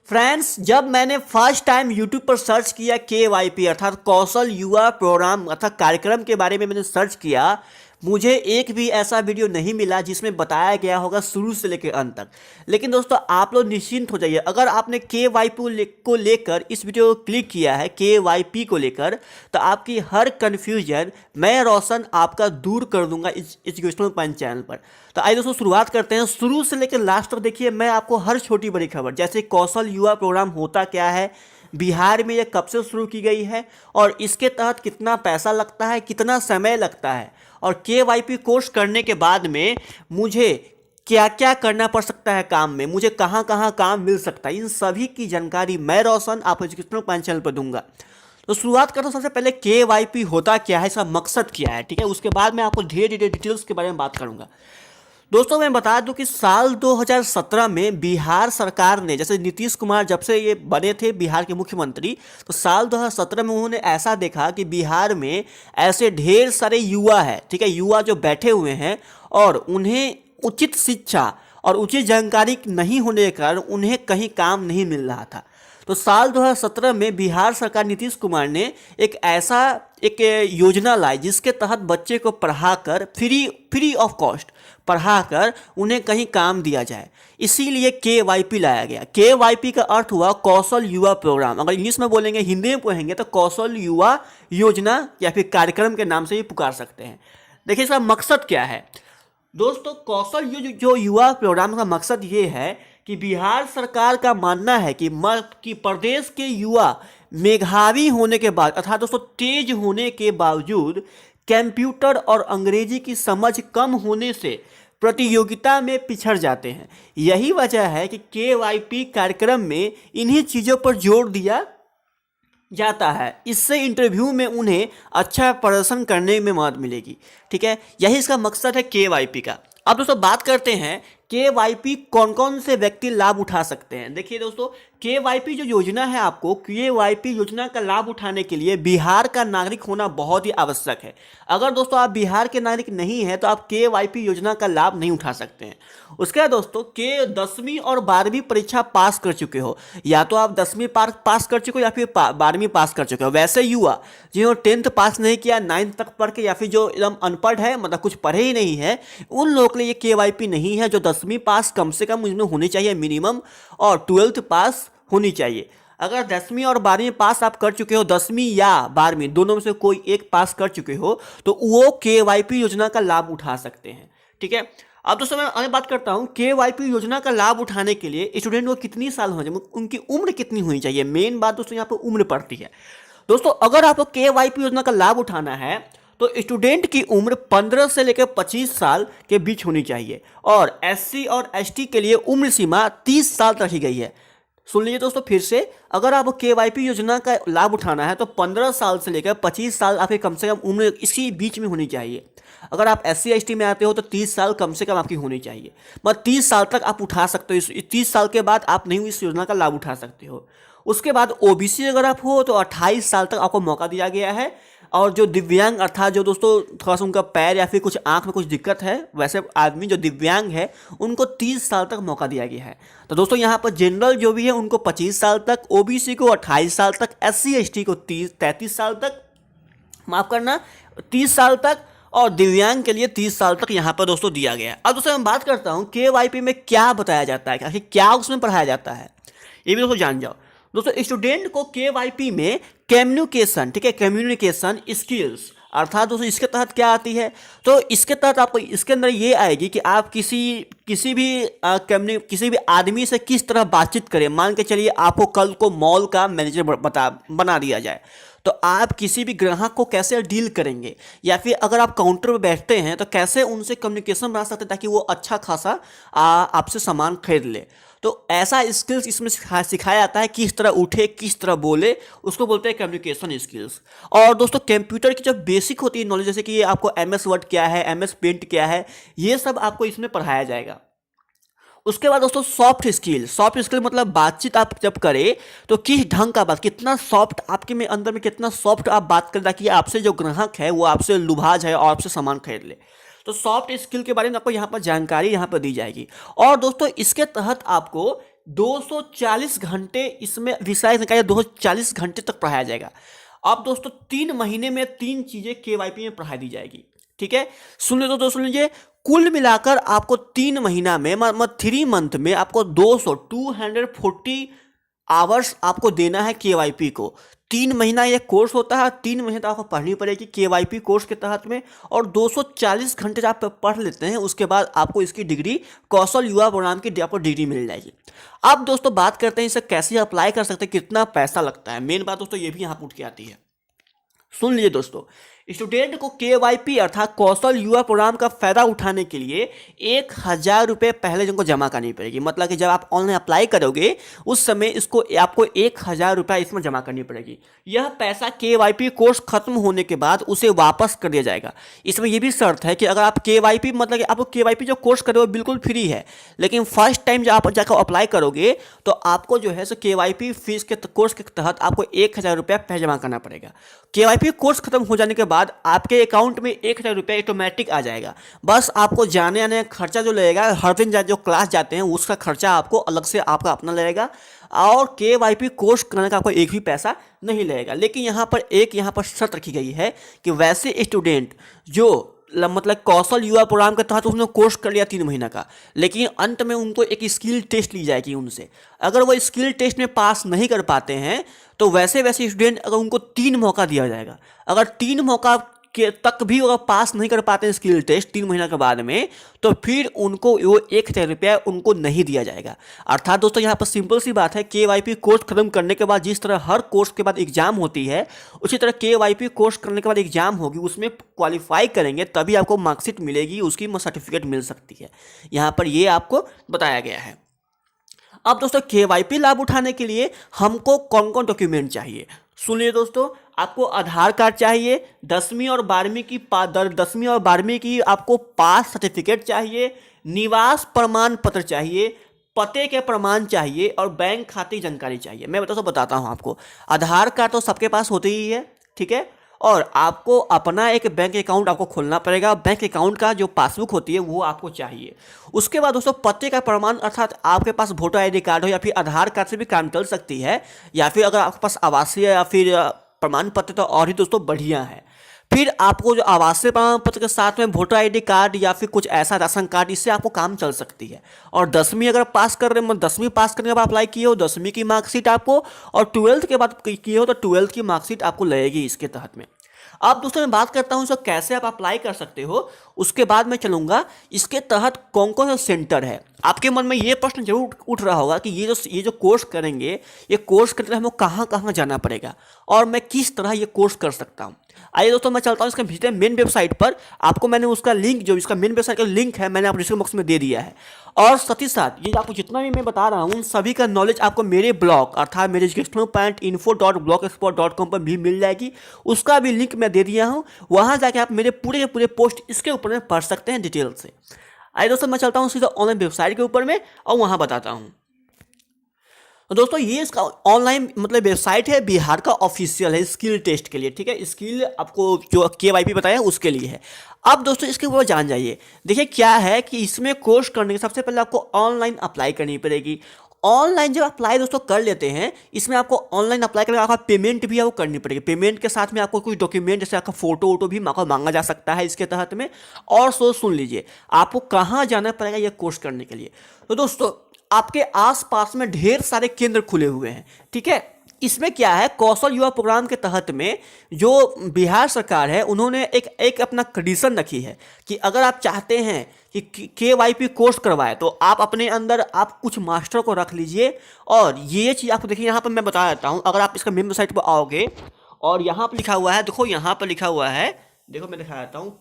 Friends, जब मैंने first time YouTube पर सर्च किया KYP अर्थात कौशल युवा प्रोग्राम अर्थात कार्यक्रम के बारे में मैंने सर्च किया, मुझे एक भी ऐसा वीडियो नहीं मिला जिसमें बताया गया होगा शुरू से लेकर अंत तक। लेकिन दोस्तों, आप लोग निश्चिंत हो जाइए, अगर आपने KYP को लेकर इस वीडियो को क्लिक किया है KYP को लेकर, तो आपकी हर कन्फ्यूजन मैं रोशन आपका दूर कर दूंगा इस एजुकेशनल पॉइंट चैनल पर। तो आइए दोस्तों, शुरुआत करते हैं। शुरू से लेकर लास्ट तक देखिए, मैं आपको हर छोटी बड़ी खबर, जैसे कौशल युवा प्रोग्राम होता क्या है, बिहार में यह कब से शुरू की गई है और इसके तहत कितना पैसा लगता है, कितना समय लगता है, और KYP कोर्स करने के बाद में मुझे क्या क्या करना पड़ सकता है काम में, मुझे कहाँ कहाँ काम मिल सकता है, इन सभी की जानकारी मैं रोशन आप एजुकेशनल पॉइंट चैनल पर दूंगा। तो शुरुआत करता हूँ सबसे पहले KYP होता क्या है, इसका मकसद क्या है, ठीक है। उसके बाद मैं आपको धीरे धीरे डिटेल्स के बारे में बात करूँगा। दोस्तों, मैं बता दूं कि साल 2017 में बिहार सरकार ने, जैसे नीतीश कुमार जब से ये बने थे बिहार के मुख्यमंत्री, तो साल 2017 में उन्होंने ऐसा देखा कि बिहार में ऐसे ढेर सारे युवा हैं, ठीक है, युवा जो बैठे हुए हैं और उन्हें उचित शिक्षा और उचित जानकारी नहीं होने के कारण उन्हें कहीं काम नहीं मिल रहा था। तो साल 2017 में बिहार सरकार नीतीश कुमार ने एक योजना लाई जिसके तहत बच्चे को पढ़ाकर फ्री ऑफ कॉस्ट पढ़ाकर उन्हें कहीं काम दिया जाए, इसीलिए KYP लाया गया। KYP का अर्थ हुआ कौशल युवा प्रोग्राम, अगर इंग्लिश में बोलेंगे, हिंदी में पढ़ेंगे तो कौशल युवा योजना या फिर कार्यक्रम के नाम से भी पुकार सकते हैं। देखिए इसका मकसद क्या है दोस्तों। कौशल जो युवा प्रोग्राम का मकसद ये है कि बिहार सरकार का मानना है कि प्रदेश के युवा मेधावी होने के बाद अर्थात दोस्तों तेज होने के बावजूद कंप्यूटर और अंग्रेजी की समझ कम होने से प्रतियोगिता में पिछड़ जाते हैं। यही वजह है कि KYP कार्यक्रम में इन्हीं चीज़ों पर जोर दिया जाता है, इससे इंटरव्यू में उन्हें अच्छा प्रदर्शन करने में मदद मिलेगी, ठीक है। यही इसका मकसद है KYP का। अब दोस्तों बात करते हैं KYP कौन कौन से व्यक्ति लाभ उठा सकते हैं। देखिए दोस्तों, KYP जो योजना है, आपको KYP योजना का लाभ उठाने के लिए बिहार का नागरिक होना बहुत ही आवश्यक है। अगर दोस्तों आप बिहार के नागरिक नहीं हैं तो आप KYP योजना का लाभ नहीं उठा सकते हैं। उसके बाद दोस्तों 10वीं और 12वीं परीक्षा पास कर चुके हो, या तो आप 10वीं पास कर चुके हो या फिर 12वीं पास कर चुके हो। वैसे युवा जिन्होंने 10th पास नहीं किया, 9th तक पढ़ के, या फिर जो एकदम अनपढ़ है, मतलब कुछ पढ़े ही नहीं है, उन लोगों के लिए ये KYP नहीं है। जो 10वीं पास कम से कम उनमें होनी चाहिए मिनिमम, और 12th पास होनी चाहिए। अगर 10वीं और 12वीं पास आप कर चुके हो, 10वीं या 12वीं दोनों में से कोई एक पास कर चुके हो, तो वो KYP योजना का लाभ उठा सकते हैं, ठीक है। अब दोस्तों मैं बात करता हूँ KYP योजना का लाभ उठाने के लिए स्टूडेंट को कितनी साल होना चाहिए, उनकी उम्र कितनी होनी चाहिए। मेन बात दोस्तों यहाँ पर उम्र पड़ती है। दोस्तों अगर आपको KYP योजना का लाभ उठाना है तो स्टूडेंट की उम्र 15 से लेकर 25 साल के बीच होनी चाहिए, और SC और ST के लिए उम्र सीमा 30 साल रखी गई है। सुन लीजिए दोस्तों फिर से, अगर आपको KYP योजना का लाभ उठाना है तो 15 साल से लेकर 25 साल आपकी कम से कम उम्र इसी बीच में होनी चाहिए। अगर आप SC ST में आते हो तो 30 साल कम से कम आपकी होनी चाहिए, मतलब 30 साल तक आप उठा सकते हो। इस 30 साल के बाद आप नहीं इस योजना का लाभ उठा सकते हो। उसके बाद OBC अगर आप हो तो 28 साल तक आपको मौका दिया गया है, और जो दिव्यांग अर्थात जो दोस्तों थोड़ा सा उनका पैर या फिर कुछ आंख में कुछ दिक्कत है, वैसे आदमी जो दिव्यांग है उनको 30 साल तक मौका दिया गया है। तो दोस्तों यहाँ पर जनरल जो भी है उनको 25 साल तक, OBC को 28 साल तक, SC ST को 33 साल तक, माफ़ करना 30 साल तक, और दिव्यांग के लिए 30 साल तक यहाँ पर दोस्तों दिया गया है। अब दोस्तों मैं बात करता हूँ KYP में क्या बताया जाता है, आखिर क्या उसमें पढ़ाया जाता है, ये भी दोस्तों जान जाओ। दोस्तों स्टूडेंट को KYP में कम्युनिकेशन, ठीक है, कम्युनिकेशन स्किल्स अर्थात दोस्तों इसके तहत क्या आती है, तो इसके तहत आपको इसके अंदर ये आएगी कि आप किसी भी आदमी से किस तरह बातचीत करें। मान के चलिए आपको कल को मॉल का मैनेजर बना दिया जाए, तो आप किसी भी ग्राहक को कैसे डील करेंगे, या फिर अगर आप काउंटर पर बैठते हैं तो कैसे उनसे कम्युनिकेशन बना सकते हैं ताकि वो अच्छा खासा आपसे सामान खरीद ले। तो ऐसा स्किल्स इसमें सिखाया जाता है, किस तरह उठे, किस तरह बोले, उसको बोलते हैं कम्युनिकेशन स्किल्स। और दोस्तों कंप्यूटर की जो बेसिक होती है नॉलेज, जैसे कि आपको MS वर्ड क्या है, MS पेंट क्या है, ये सब आपको इसमें पढ़ाया जाएगा। उसके बाद दोस्तों सॉफ्ट स्किल मतलब बातचीत आप जब करें तो किस ढंग का बात, कितना सॉफ्ट आपके में अंदर में कितना सॉफ्ट आप बात करें ताकि आपसे जो ग्राहक है वो आपसे लुभा जाए और आपसे सामान खरीद ले। तो सॉफ्ट स्किल के बारे में आपको यहाँ पर जानकारी यहाँ पर दी जाएगी। और दोस्तों इसके तहत आपको 240 घंटे इसमें विषय निकाय 240 घंटे तक पढ़ाया जाएगा। अब दोस्तों 3 महीने में 3 चीज़ें केवाईपी में पढ़ा दी जाएगी। ठीक है, सुन लीजिए दोस्तों, सुन लीजिए, कुल मिलाकर आपको 3 महीना में मतलब 3 मंथ में आपको 240 आवर्स आपको देना है केवाईपी को। 3 महीना ये कोर्स होता है, 3 महीने तक आपको पढ़नी पड़ेगी केवाईपी कोर्स के तहत में, और 240 घंटे जब आप पढ़ लेते हैं उसके बाद आपको इसकी डिग्री कौशल युवा प्रोग्राम की आपको डिग्री मिल जाएगी। अब दोस्तों बात करते हैं इसे कैसे अप्लाई कर सकते हैं, कितना पैसा लगता है। मेन बात दोस्तों ये भी यहाँ पूछ के आती है। सुन लीजिए दोस्तों, स्टूडेंट को केवाईपी अर्थात कौशल युवा प्रोग्राम का फायदा उठाने के लिए 1,000 रुपये पहले जिनको जमा करनी पड़ेगी। मतलब कि जब आप ऑनलाइन अप्लाई करोगे उस समय इसको आपको 1,000 रुपये इसमें जमा करनी पड़ेगी। यह पैसा केवाईपी कोर्स खत्म होने के बाद उसे वापस कर दिया जाएगा। इसमें यह भी शर्त है कि अगर आप केवाईपी मतलब कि आपको केवाईपी जो कोर्स करोगे बिल्कुल फ्री है, लेकिन फर्स्ट टाइम जब आप जाकर अप्लाई करोगे तो आपको जो है सो केवाईपी फीस के कोर्स के तहत आपको 1,000 रुपये पहले जमा करना पड़ेगा। केवाईपी कोर्स खत्म हो जाने के बाद आपके अकाउंट में 1,000 रुपये ऑटोमेटिक आ जाएगा। बस आपको जाने आने का खर्चा जो लगेगा, हर दिन जो क्लास जाते हैं उसका खर्चा आपको अलग से आपका अपना लगेगा, और केवाईपी कोर्स करने का आपको एक भी पैसा नहीं लगेगा। लेकिन यहाँ पर शर्त रखी गई है कि वैसे स्टूडेंट जो मतलब कौशल युवा प्रोग्राम के तहत उसने कोर्स कर लिया 3 महीना का, लेकिन अंत में उनको एक स्किल टेस्ट ली जाएगी उनसे। अगर वो स्किल टेस्ट में पास नहीं कर पाते हैं तो वैसे स्टूडेंट अगर उनको 3 मौका दिया जाएगा। अगर 3 मौका के तक भी अगर पास नहीं कर पाते हैं स्किल टेस्ट 3 महीना के बाद में, तो फिर उनको वो 1,000 रुपया उनको नहीं दिया जाएगा। अर्थात दोस्तों यहाँ पर सिंपल सी बात है, केवाईपी कोर्स खत्म करने के बाद जिस तरह हर कोर्स के बाद एग्जाम होती है, उसी तरह केवाईपी कोर्स करने के बाद एग्जाम होगी, उसमें क्वालिफाई करेंगे तभी आपको मार्कशीट मिलेगी, उसकी सर्टिफिकेट मिल सकती है। यहाँ पर ये आपको बताया गया है। अब दोस्तों केवाईपी लाभ उठाने के लिए हमको कौन कौन डॉक्यूमेंट चाहिए, सुनिए दोस्तों। आपको आधार कार्ड चाहिए, 10वीं और 12वीं की आपको पास सर्टिफिकेट चाहिए, निवास प्रमाण पत्र चाहिए, पते के प्रमाण चाहिए, और बैंक खाते की जानकारी चाहिए। मैं बताता हूँ आपको। आधार कार्ड तो सबके पास होते ही है, ठीक है, और आपको अपना एक बैंक अकाउंट आपको खोलना पड़ेगा। बैंक अकाउंट का जो पासबुक होती है वो आपको चाहिए। उसके बाद दोस्तों पते का प्रमाण, अर्थात आपके पास वोटर आईडी कार्ड हो या फिर आधार कार्ड से भी काम चल सकती है, या फिर अगर आपके पास आवासीय या फिर प्रमाण पत्र तो और ही दोस्तों बढ़िया है। फिर आपको जो आवासीय प्रमाण पत्र के साथ में वोटर आईडी कार्ड या फिर कुछ ऐसा राशन कार्ड, इससे आपको काम चल सकती है। और 10वीं अगर पास कर रहे हैं, 10वीं पास करने के बाद अप्लाई किए हो 10वीं की मार्कशीट आपको, और 12th के बाद किए हो तो 12th की मार्कशीट आपको लगेगी इसके तहत में। अब दोस्तों मैं बात करता हूँ सर कैसे आप अप्लाई कर सकते हो, उसके बाद मैं चलूँगा इसके तहत कौन कौन सा सेंटर है। आपके मन में ये प्रश्न जरूर उठ रहा होगा कि ये जो कोर्स करेंगे, ये कोर्स करते हमें कहाँ कहाँ जाना पड़ेगा और मैं किस तरह ये कोर्स कर सकता हूँ। आइए दोस्तों मैं चलता हूँ इसके भीतर मेन वेबसाइट पर। आपको मैंने उसका लिंक, जो इसका मेन वेबसाइट का लिंक है, मैंने आप डिस्क्रिप्शन बॉक्स में दे दिया है। और साथ ही साथ ये आपको जितना भी मैं बता रहा हूँ, उन सभी का नॉलेज आपको मेरे ब्लॉग अर्थात मेरे educationalpointinfo.blogspot.com पर भी मिल जाएगी। उसका भी लिंक मैं दे दिया हूँ, वहाँ जाके आप मेरे पूरे पोस्ट इसके ऊपर में पढ़ सकते हैं डिटेल से। आइए दोस्तों मैं चलता हूँ सीधा ऑनलाइन वेबसाइट के ऊपर में और वहाँ बताता हूँ। तो दोस्तों ये इसका ऑनलाइन मतलब वेबसाइट है, बिहार का ऑफिशियल है स्किल टेस्ट के लिए, ठीक है। स्किल आपको जो केवाईपी बताया उसके लिए है। अब दोस्तों इसके ऊपर जान जाइए। देखिए क्या है कि इसमें कोर्स करने के सबसे पहले आपको ऑनलाइन अप्लाई करनी पड़ेगी। ऑनलाइन जब अप्लाई दोस्तों कर लेते हैं, इसमें आपको ऑनलाइन अप्लाई करके आपका पेमेंट भी आपको करनी पड़ेगी। पेमेंट के साथ में आपको कुछ डॉक्यूमेंट जैसे आपका फोटो वोटो भी आपको मांगा जा सकता है इसके तहत में। और सुन लीजिए आपको कहाँ जाना पड़ेगा ये कोर्स करने के लिए। तो दोस्तों आपके आसपास में ढेर सारे केंद्र खुले हुए हैं, ठीक है। इसमें क्या है, कौशल युवा प्रोग्राम के तहत में जो बिहार सरकार है उन्होंने एक अपना कंडीशन रखी है कि अगर आप चाहते हैं कि केवाईपी कोर्स करवाए तो आप अपने अंदर आप कुछ मास्टर को रख लीजिए। और ये चीज़ आपको देखिए यहाँ पर मैं बता देता हूँ। अगर आप इसका मेन वेबसाइट पर आओगे और यहाँ पर लिखा हुआ है, देखो यहाँ पर लिखा हुआ है, देखो मैं दिखा देता हूँ,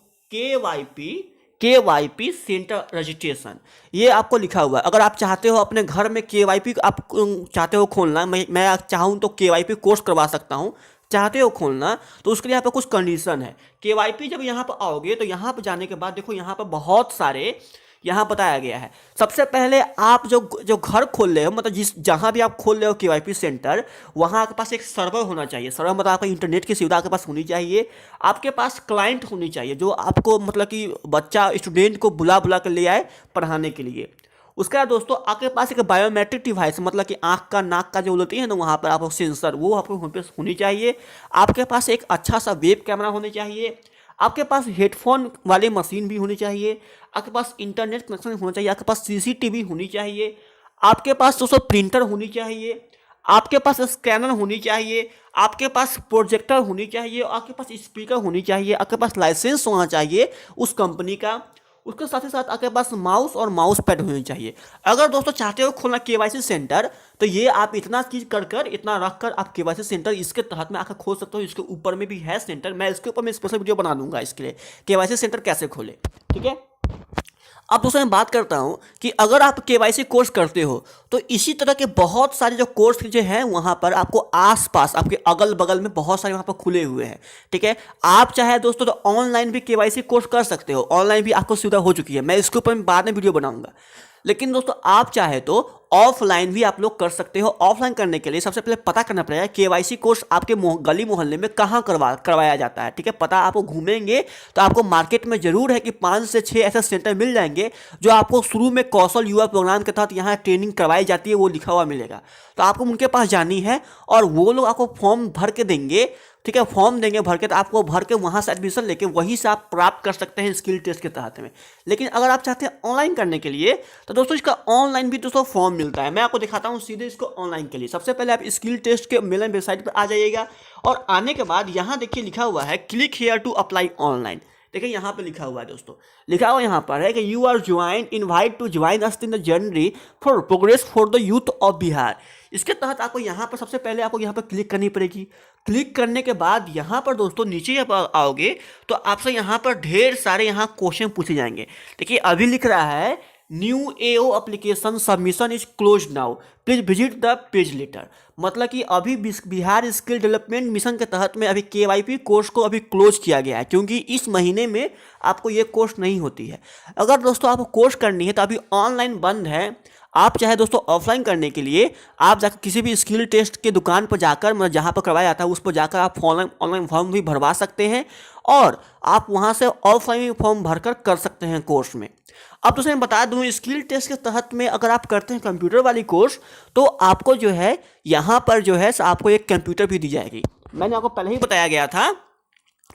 केवाईपी सेंटर रजिस्ट्रेशन, ये आपको लिखा हुआ है। अगर आप चाहते हो अपने घर में केवाईपी आप चाहते हो खोलना, मैं चाहूँ तो केवाईपी कोर्स करवा सकता हूँ, चाहते हो खोलना तो उसके लिए यहाँ पर कुछ कंडीशन है। केवाईपी जब यहाँ पर आओगे तो यहाँ पर जाने के बाद देखो यहाँ पर बहुत सारे यहाँ बताया गया है। सबसे पहले आप जो घर खोल रहे हो, मतलब जहाँ भी आप खोल रहे हो केवाईपी सेंटर, वहाँ आपके पास एक सर्वर होना चाहिए। सर्वर मतलब आपका इंटरनेट की सुविधा आपके पास होनी चाहिए। आपके पास क्लाइंट होनी चाहिए जो आपको मतलब कि बच्चा स्टूडेंट को बुला कर ले आए पढ़ाने के लिए। उसके बाद दोस्तों आपके पास एक बायोमेट्रिक डिवाइस, मतलब कि आंख का नाक का जो होती है ना वहाँ पर आपको सेंसर, वो आपको वहाँ पे होनी चाहिए। आपके पास एक अच्छा सा वेब कैमरा होना चाहिए। आपके पास हेडफोन वाली मशीन भी होनी चाहिए। आपके पास इंटरनेट कनेक्शन होना चाहिए। आपके पास सीसीटीवी होनी चाहिए। आपके पास दोस्तों प्रिंटर होनी चाहिए। आपके पास स्कैनर होनी चाहिए। आपके पास प्रोजेक्टर होनी चाहिए। आपके पास स्पीकर होनी चाहिए। आपके पास लाइसेंस होना चाहिए उस कंपनी का। उसके साथ ही साथ आपके पास माउस और माउस पैड होनी चाहिए। अगर दोस्तों चाहते हो खोलना केवाईसी सेंटर, तो ये आप इतना चीज कर कर, इतना रख कर आप केवाईसी सेंटर इसके तहत में आकर खोल सकते हो। इसके ऊपर में भी है सेंटर, मैं इसके ऊपर में स्पेशल वीडियो बना दूंगा इसके लिए, केवाईसी सेंटर कैसे खोले। ठीक है। अब दोस्तों मैं बात करता हूं कि अगर आप केवाईसी कोर्स करते हो तो इसी तरह के बहुत सारे जो कोर्स जो हैं वहां पर आपको आसपास आपके अगल बगल में बहुत सारे वहां पर खुले हुए हैं। ठीक है। आप चाहे दोस्तों तो ऑनलाइन भी केवाईसी कोर्स कर सकते हो। ऑनलाइन भी आपको सुविधा हो चुकी है, मैं इसके ऊपर बाद में वीडियो बनाऊंगा। लेकिन दोस्तों आप चाहे तो ऑफलाइन भी आप लोग कर सकते हो। ऑफलाइन करने के लिए सबसे पहले पता करना पड़ेगा केवाईसी कोर्स आपके गली मोहल्ले में कहाँ करवाया जाता है। ठीक है। पता आपको घूमेंगे तो आपको मार्केट में जरूर है कि 5 से 6 ऐसे सेंटर मिल जाएंगे जो आपको शुरू में कौशल युवा प्रोग्राम के तहत यहाँ ट्रेनिंग करवाई जाती है, वो लिखा हुआ मिलेगा। तो आपको उनके पास जानी है और वो लोग आपको फॉर्म भर के देंगे। ठीक है। फॉर्म देंगे भर के, तो आपको भर के वहाँ से एडमिशन लेके वहीं से आप प्राप्त कर सकते हैं स्किल टेस्ट के तहत में। लेकिन अगर आप चाहते हैं ऑनलाइन करने के लिए तो दोस्तों इसका ऑनलाइन भी दोस्तों फॉर्म मिलता है। मैं आपको दिखाता हूँ सीधे इसको ऑनलाइन के लिए। सबसे पहले आप स्किल टेस्ट के मेल वेबसाइट पर आ जाइएगा और आने के बाद यहाँ देखिए लिखा हुआ है click here to apply online. देखिए यहाँ पे लिखा हुआ है दोस्तों, लिखा हुआ यहाँ पर है कि you are join invite to join us in the journey for progress for the youth of Bihar. इसके तहत आपको यहाँ पर सबसे पहले आपको यहाँ पर क्लिक करनी पड़ेगी। क्लिक करने के बाद यहाँ पर दोस्तों नीचे आप आओगे तो आपसे यहाँ पर ढेर सारे यहाँ क्वेश्चन पूछे जाएंगे। देखिए अभी लिख रहा है new AO application submission is close now, please visit the page later. मतलब कि अभी बिहार स्किल डेवलपमेंट मिशन के तहत में अभी केवाईपी कोर्स को अभी क्लोज किया गया है, क्योंकि इस महीने में आपको ये कोर्स नहीं होती है। अगर दोस्तों आपको कोर्स करनी है तो अभी ऑनलाइन बंद है। आप चाहे दोस्तों ऑफलाइन करने के लिए आप जाकर किसी भी स्किल टेस्ट के दुकान पर जाकर, मतलब जहाँ पर करवाया जाता है उस पर जाकर आप ऑनलाइन फॉर्म भी भरवा सकते हैं और आप वहाँ से ऑफलाइन फॉर्म भरकर कर सकते हैं कोर्स में। अब तो मैं बता दूं स्किल टेस्ट के तहत में अगर आप करते हैं कंप्यूटर वाली कोर्स तो आपको जो है यहाँ पर जो है आपको एक कंप्यूटर भी दी जाएगी। मैंने आपको पहले ही बताया गया था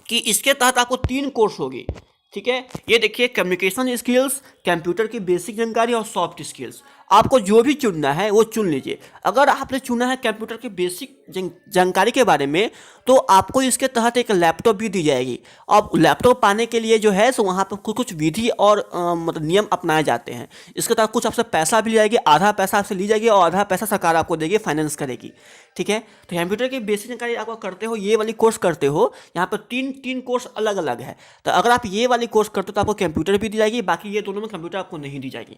कि इसके तहत आपको 3 कोर्स होगी। ठीक है। ये देखिए कम्युनिकेशन स्किल्स, कंप्यूटर की बेसिक जानकारी और सॉफ्ट स्किल्स। आपको जो भी चुनना है वो चुन लीजिए। अगर आपने चुना है कंप्यूटर की बेसिक जानकारी के बारे में तो आपको इसके तहत एक लैपटॉप भी दी जाएगी। अब लैपटॉप पाने के लिए जो है सो वहाँ पर कुछ विधि और मतलब नियम अपनाए जाते हैं। इसके तहत कुछ आपसे पैसा भी ली जाएगी, आधा पैसा आपसे ली जाएगी और आधा पैसा सरकार आपको देगी, फाइनेंस करेगी। ठीक है। तो कंप्यूटर की बेसिक जानकारी आपको करते हो, ये वाली कोर्स करते हो, यहाँ पर तीन कोर्स अलग अलग है। तो अगर आप ये वाली कोर्स करते हो तो आपको कंप्यूटर भी दी जाएगी, बाकी ये दोनों में कंप्यूटर आपको नहीं दी जाएगी।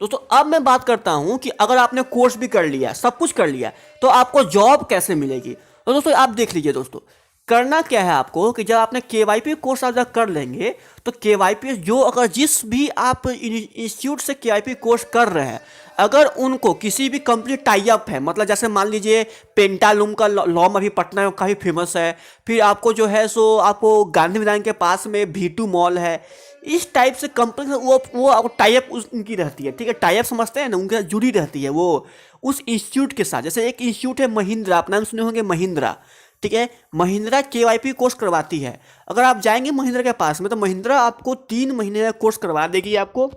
दोस्तों अब मैं बात करता हूं कि अगर आपने कोर्स भी कर लिया, सब कुछ कर लिया, तो आपको जॉब कैसे मिलेगी। तो दोस्तों आप देख लीजिए दोस्तों, करना क्या है आपको कि जब आपने केवाईपी कोर्स आप जब कर लेंगे तो केवाईपी जो अगर जिस भी आप इंस्टीट्यूट से केवाईपी कोर्स कर रहे हैं, अगर उनको किसी भी कंपनी टाई अप है, मतलब जैसे मान लीजिए पेंटालूम का लॉम अभी पटना में काफ़ी फेमस है, फिर आपको जो है सो आपको गांधी मैदान के पास में V2 मॉल है, इस टाइप से कंपनी से वो आपको टाई अप उनकी रहती है। ठीक है। टाई अप समझते हैं ना, उनके साथ जुड़ी रहती है वो उस इंस्टीट्यूट के साथ। जैसे एक इंस्टीट्यूट है महिंद्रा, आप नाम सुने होंगे महिंद्रा। ठीक है। महिंद्रा केवाईपी कोर्स करवाती है। अगर आप जाएंगे महिंद्रा के पास में तो महिंद्रा आपको 3 महीने का कोर्स करवा देगी आपको,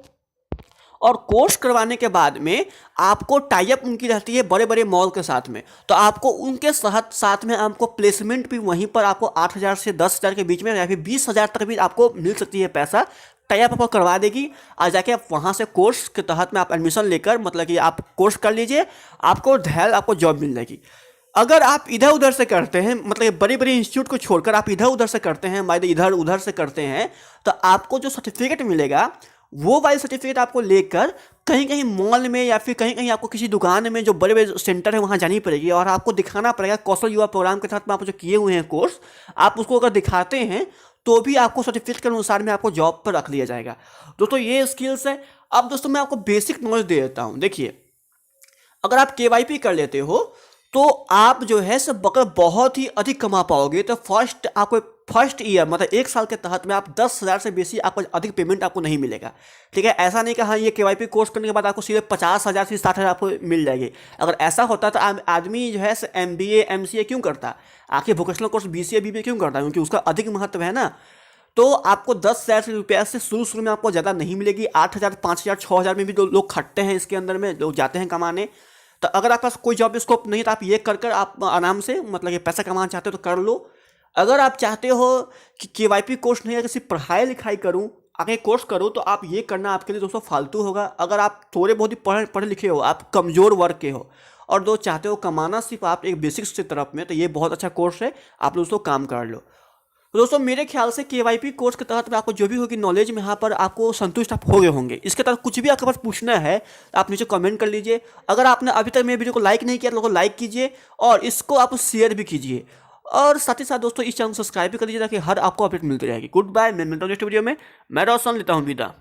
और कोर्स करवाने के बाद में आपको टाई अप उनकी रहती है बड़े बड़े मॉल के साथ में। तो आपको उनके साथ में आपको प्लेसमेंट भी वहीं पर आपको 8,000 से 10,000 के बीच में या फिर 20,000 तक भी आपको मिल सकती है पैसा। टाई अप आपको करवा देगी और जाके आप वहाँ से कोर्स के तहत में आप एडमिशन लेकर, मतलब कि आप कोर्स कर लीजिए, आपको आपको जॉब मिल जाएगी। अगर आप इधर उधर से करते हैं, मतलब बड़ी बड़ी इंस्टीट्यूट को छोड़कर आप इधर उधर से करते हैं, मान इधर उधर से करते हैं, तो आपको जो सर्टिफिकेट मिलेगा वो वाली सर्टिफिकेट आपको लेकर कहीं कहीं मॉल में या फिर कहीं कहीं आपको किसी दुकान में जो बड़े बड़े सेंटर है वहाँ जानी पड़ेगी और आपको दिखाना पड़ेगा कौशल युवा प्रोग्राम के तहत में आप जो किए हुए हैं कोर्स, आप उसको अगर दिखाते हैं तो भी आपको सर्टिफिकेट के अनुसार में आपको जॉब पर रख लिया जाएगा। दोस्तों ये स्किल्स है। अब दोस्तों मैं आपको बेसिक नॉलेज दे देता हूँ। देखिए अगर आप केवाईपी कर लेते हो तो आप जो है सब बहुत ही अधिक कमा पाओगे। तो फर्स्ट आपको फर्स्ट ईयर मतलब 1 साल के तहत में आप 10,000 से बेसी आपको अधिक पेमेंट आपको नहीं मिलेगा। ठीक है, ऐसा नहीं कि हाँ ये केवाईपी कोर्स करने के बाद आपको सीधे 50,000 से 60,000 आपको मिल जाएगी। अगर ऐसा होता तो आदमी जो है MBA MCA क्यों करता, आखिर वोकेशनल कोर्स BCA BBA क्यों करता है, क्योंकि उसका अधिक महत्व है ना। तो आपको 10,000 रुपया से शुरू में आपको ज़्यादा नहीं मिलेगी। 8,000 5,000 6,000 में भी जो लोग खटते हैं इसके अंदर में, लोग जाते हैं कमाने। तो अगर आपके पास कोई जॉब स्कोप नहीं तो आप ये कर आप आराम से मतलब ये पैसा कमाना चाहते हो तो कर लो। अगर आप चाहते हो कि केवाईपी कोर्स नहीं, अगर सिर्फ पढ़ाई लिखाई करूँ आगे कोर्स करो, तो आप ये करना आपके लिए दोस्तों फालतू होगा। अगर आप थोड़े बहुत ही पढ़े लिखे हो, आप कमज़ोर वर्ग के हो और दो चाहते हो कमाना सिर्फ आप एक बेसिक्स की तरफ में, तो ये बहुत अच्छा कोर्स है, आप दोस्तों काम कर लो। तो दोस्तों मेरे ख्याल से केवाईपी कोर्स के तहत में आपको जो भी होगी नॉलेज में यहाँ पर आपको संतुष्ट आप हो गए होंगे। इसके तहत कुछ भी आपके पास पूछना है तो आप नीचे कमेंट कर लीजिए। अगर आपने अभी तक मेरे वीडियो को लाइक नहीं किया तो लाइक कीजिए और इसको आप शेयर भी कीजिए, और साथ ही साथ दोस्तों इस चैनल को सब्सक्राइब भी कर लीजिए ताकि हर आपको अपडेट मिलती रहेगी। गुड बाय, मैं मिलता हूँ नेक्स्ट वीडियो में। मैं रोशन लेता हूँ विदा।